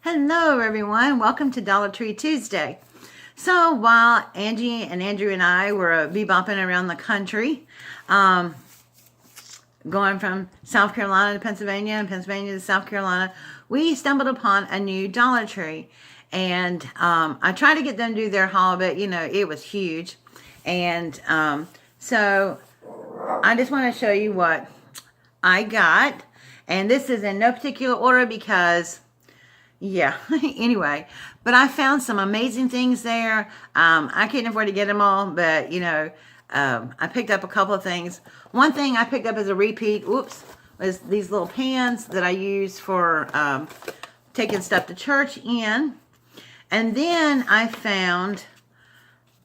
Hello everyone, welcome to Dollar Tree Tuesday. So while Angie and Andrew and I were bebopping around the country, going from South Carolina to Pennsylvania and Pennsylvania to South Carolina, we stumbled upon a new Dollar Tree. And I tried to get them to do their haul, but it was huge. And so I just want to show you what I got. And this is in no particular order because anyway, but I found some amazing things there. I couldn't afford to get them all, but I picked up a couple of things. One thing I picked up as a repeat, was these little pans that I use for taking stuff to church in. And then I found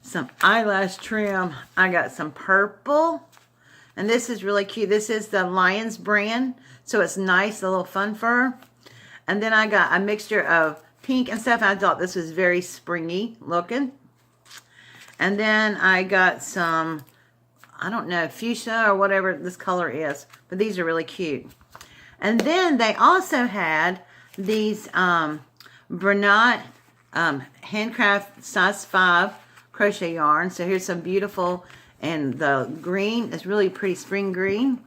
some eyelash trim. I got some purple, and this is really cute. This is the Lions brand, so it's nice, a little fun fur. And then I got a mixture of pink and stuff. I thought this was very springy looking. And then I got some, I don't know, fuchsia or whatever this color is. But these are really cute. And then they also had these Bernat handcraft size 5 crochet yarn. So here's some beautiful, and the green is really pretty spring green.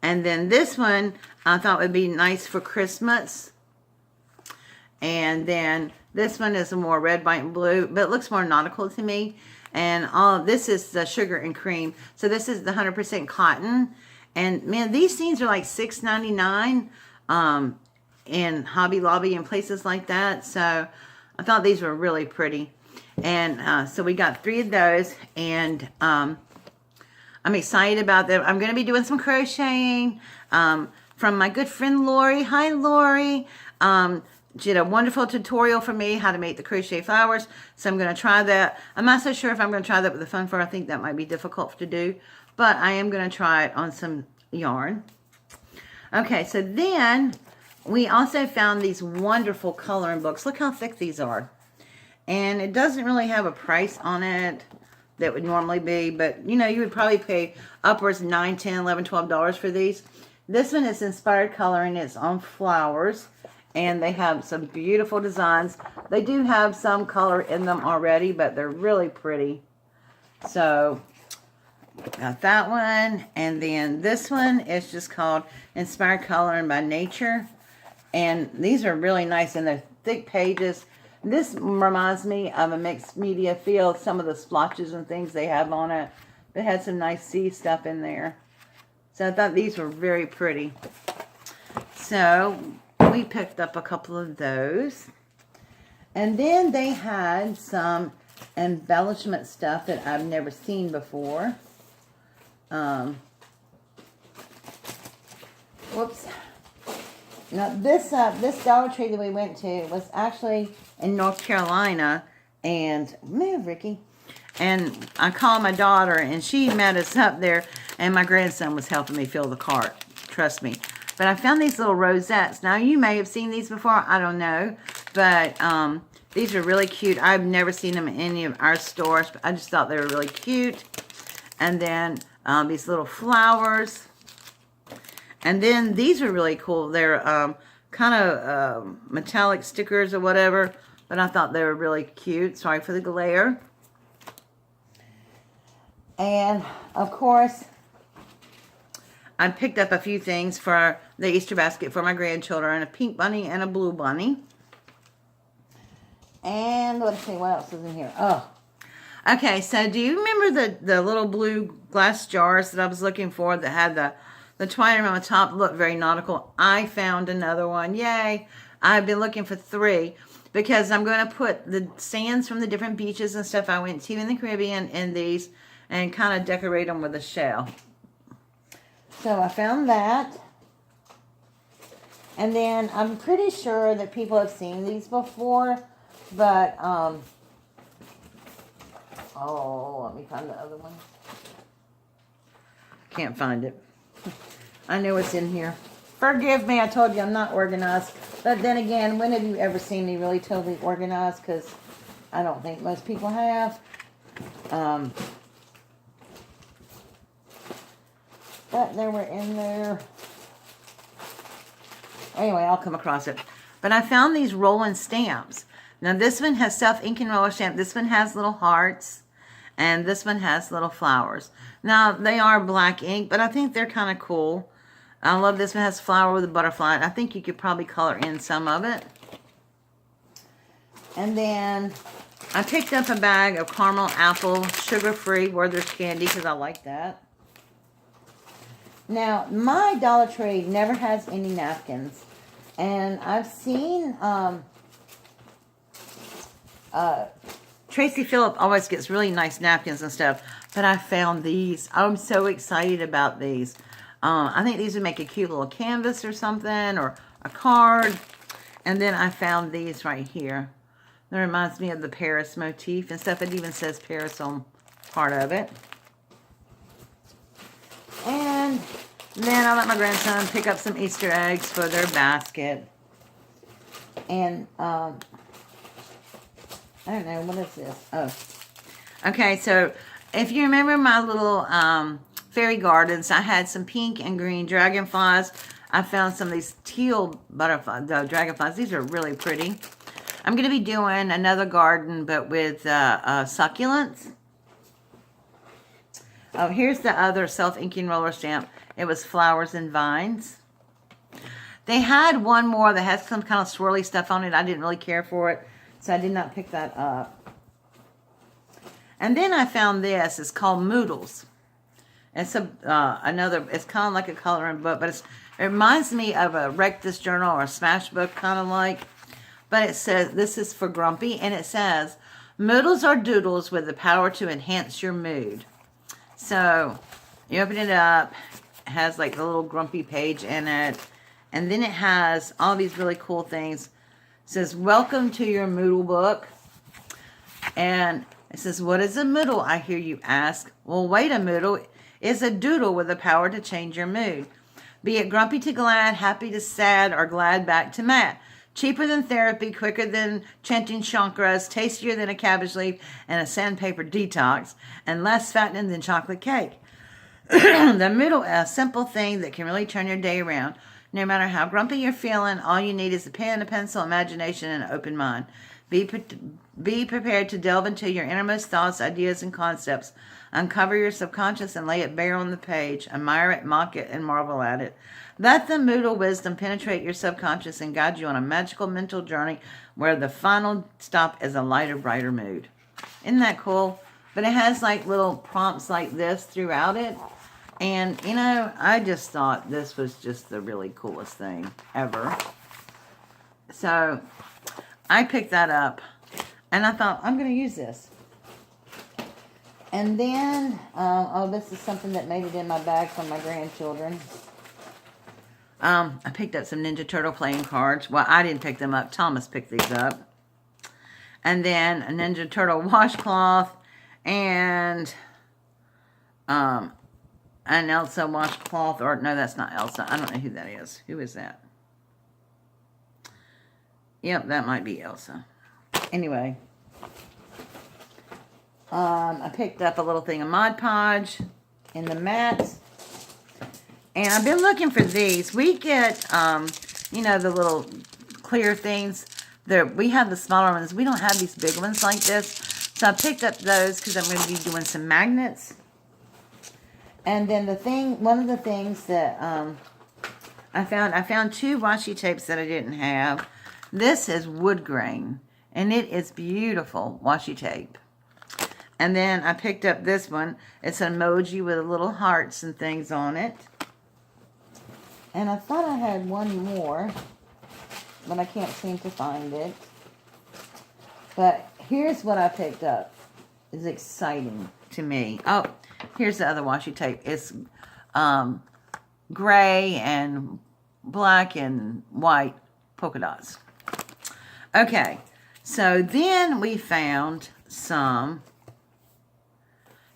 And then this one I thought would be nice for Christmas. And then this one is a more red, white, and blue, but it looks more nautical to me. And all this is the sugar and cream. So this is the 100% cotton. And man, these things are like $6.99 in Hobby Lobby and places like that. So I thought these were really pretty. And so we got 3 of those. And I'm excited about them. I'm going to be doing some crocheting from my good friend Lori. Hi, Lori. She did a wonderful tutorial for me how to make the crochet flowers. So I'm going to try that. I'm not so sure if I'm going to try that with the fun fur. I think that might be difficult to do. But I am going to try it on some yarn. Okay, so then we also found these wonderful coloring books. Look how thick these are. And it doesn't really have a price on it that would normally be, but you would probably pay upwards of $9, $10, $11, $12 for these. This one is inspired coloring. It's on flowers, and they have some beautiful designs. They do have some color in them already, but they're really pretty. So got that one, and then this one is just called Inspired Coloring by Nature, and these are really nice, and they're thick pages. This reminds me of a mixed media feel, some of the splotches and things they have on it. It had some nice sea stuff in there. So I thought these were very pretty. So we picked up a couple of those. And then they had some embellishment stuff that I've never seen before. Whoops. Now this Dollar Tree that we went to was actually in North Carolina, and move, Ricky. And I called my daughter, and she met us up there, and my grandson was helping me fill the cart. Trust me. But I found these little rosettes. Now you may have seen these before. I don't know, but these are really cute. I've never seen them in any of our stores, but I just thought they were really cute. And then these little flowers. And then these are really cool. They're kind of metallic stickers or whatever, but I thought they were really cute. Sorry for the glare. And, of course, I picked up a few things for the Easter basket for my grandchildren. A pink bunny and a blue bunny. And let's see, what else is in here? Oh, okay, so do you remember the little blue glass jars that I was looking for that had the twine around the top? Looked very nautical. I found another one. Yay. I've been looking for 3 because I'm going to put the sands from the different beaches and stuff I went to in the Caribbean in these and kind of decorate them with a shell. So I found that. And then I'm pretty sure that people have seen these before, but oh, let me find the other one. Can't find it. I know it's in here. Forgive me, I told you I'm not organized. But then again, when have you ever seen me really totally organized? Because I don't think most people have. But they were in there. Anyway, I'll come across it. But I found these rolling stamps. Now this one has self-inking roller stamp. This one has little hearts. And this one has little flowers. Now they are black ink, but I think they're kind of cool. I love this one. It has flower with a butterfly. I think you could probably color in some of it. And then I picked up a bag of caramel apple, sugar-free Werther's candy because I like that. Now, my Dollar Tree never has any napkins. And I've seen Tracy Phillip always gets really nice napkins and stuff. But I found these. I'm so excited about these. I think these would make a cute little canvas or something, or a card. And then I found these right here. That reminds me of the Paris motif and stuff. It even says Paris on part of it. And then I let my grandson pick up some Easter eggs for their basket. And, I don't know, what is this? Oh. Okay, so if you remember my little fairy gardens, I had some pink and green dragonflies. I found some of these teal butterflies, dragonflies. These are really pretty. I'm going to be doing another garden, but with succulents. Oh, here's the other self-inking roller stamp. It was flowers and vines. They had one more that has some kind of swirly stuff on it. I didn't really care for it, so I did not pick that up. And then I found this. It's called Moodles. It's another. It's kind of like a coloring book, but it reminds me of a Wreck This Journal or a Smash book, kind of like. But it says, this is for Grumpy, and it says, Moodles are doodles with the power to enhance your mood. So, you open it up, it has like a little Grumpy page in it, and then it has all these really cool things. It says, welcome to your Moodle book. And it says, what is a Moodle, I hear you ask? Well, wait, a Moodle is a doodle with the power to change your mood. Be it grumpy to glad, happy to sad, or glad back to mad. Cheaper than therapy, quicker than chanting shankras, tastier than a cabbage leaf and a sandpaper detox, and less fattening than chocolate cake. The Moodle, a simple thing that can really turn your day around. No matter how grumpy you're feeling, all you need is a pen, a pencil, imagination, and an open mind. Be prepared to delve into your innermost thoughts, ideas, and concepts. Uncover your subconscious and lay it bare on the page. Admire it, mock it, and marvel at it. Let the Moodle wisdom penetrate your subconscious and guide you on a magical mental journey where the final stop is a lighter, brighter mood. Isn't that cool? But it has like little prompts like this throughout it. And, you know, I just thought this was just the really coolest thing ever. So, I picked that up. And I thought, I'm going to use this. And then, oh, this is something that made it in my bag for my grandchildren. I picked up some Ninja Turtle playing cards. Well, I didn't pick them up. Thomas picked these up. And then a Ninja Turtle washcloth and an Elsa washcloth. Or, no, that's not Elsa. I don't know who that is. Who is that? Yep, that might be Elsa. Anyway. I picked up a little thing of Mod Podge in the mats. And I've been looking for these. We get, you know, the little clear things. We have the smaller ones. We don't have these big ones like this. So I picked up those because I'm going to be doing some magnets. And then one of the things that I found two washi tapes that I didn't have. This is wood grain. And it is beautiful washi tape. And then I picked up this one. It's an emoji with little hearts and things on it. And I thought I had one more, but I can't seem to find it. But here's what I picked up. It's exciting to me. Oh, here's the other washi tape. It's gray and black and white polka dots. Okay, so then we found some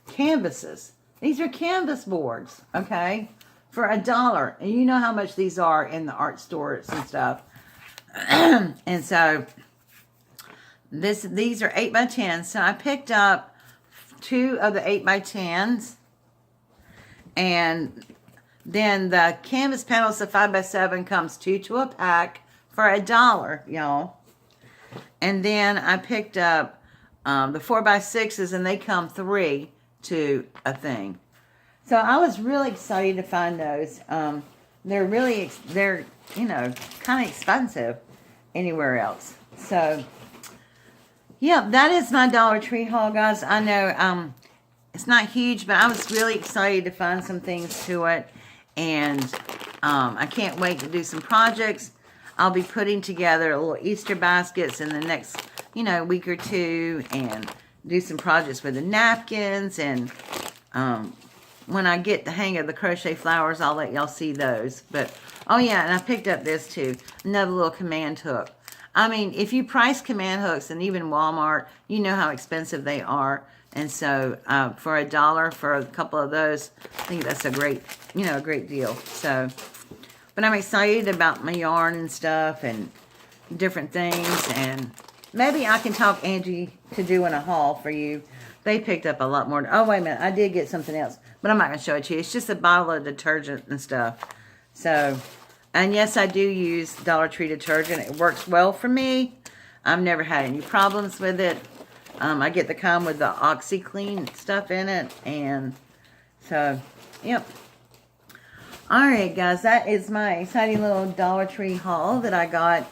canvases. These are canvas boards, okay, for $1. And you know how much these are in the art stores and stuff. And so these are 8x10. So I picked up 2 of the 8x10s. And then the canvas panels of 5x7 comes 2 to a pack for $1, y'all. And then I picked up the 4x6s, and they come 3 to a thing. So I was really excited to find those. They're you know, kind of expensive anywhere else. So yeah, that is my Dollar Tree haul, guys. I know it's not huge, but I was really excited to find some things to it. And I can't wait to do some projects. I'll be putting together little Easter baskets in the next, you know, week or two, and do some projects with the napkins. And when I get the hang of the crochet flowers, I'll let y'all see those. But, oh yeah, and I picked up this too, another little command hook. I mean, if you price command hooks, and even Walmart, you know how expensive they are. And so for $1 for a couple of those, I think that's a great, you know, a great deal. So, but I'm excited about my yarn and stuff and different things. And maybe I can talk Angie to doing a haul for you. They picked up a lot more. Oh, wait a minute. I did get something else, but I'm not going to show it to you. It's just a bottle of detergent and stuff. So, and yes, I do use Dollar Tree detergent. It works well for me. I've never had any problems with it. I get the kind with the OxyClean stuff in it. And so, yep. Alright, guys. That is my exciting little Dollar Tree haul that I got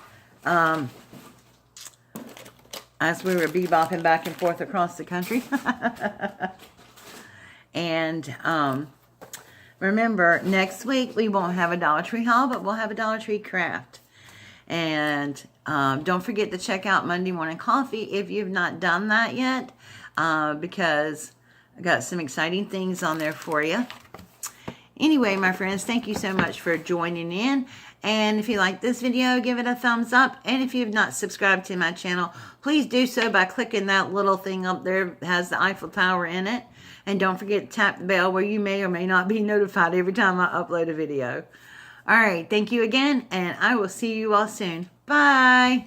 as we were bebopping back and forth across the country. And remember, next week we won't have a Dollar Tree haul, but we'll have a Dollar Tree craft. And don't forget to check out Monday Morning Coffee if you've not done that yet, because I got some exciting things on there for you. Anyway, my friends, thank you so much for joining in. And if you like this video, give it a thumbs up. And if you've not subscribed to my channel, please do so by clicking that little thing up there that has the Eiffel Tower in it. And don't forget to tap the bell where you may or may not be notified every time I upload a video. All right, thank you again, and I will see you all soon. Bye.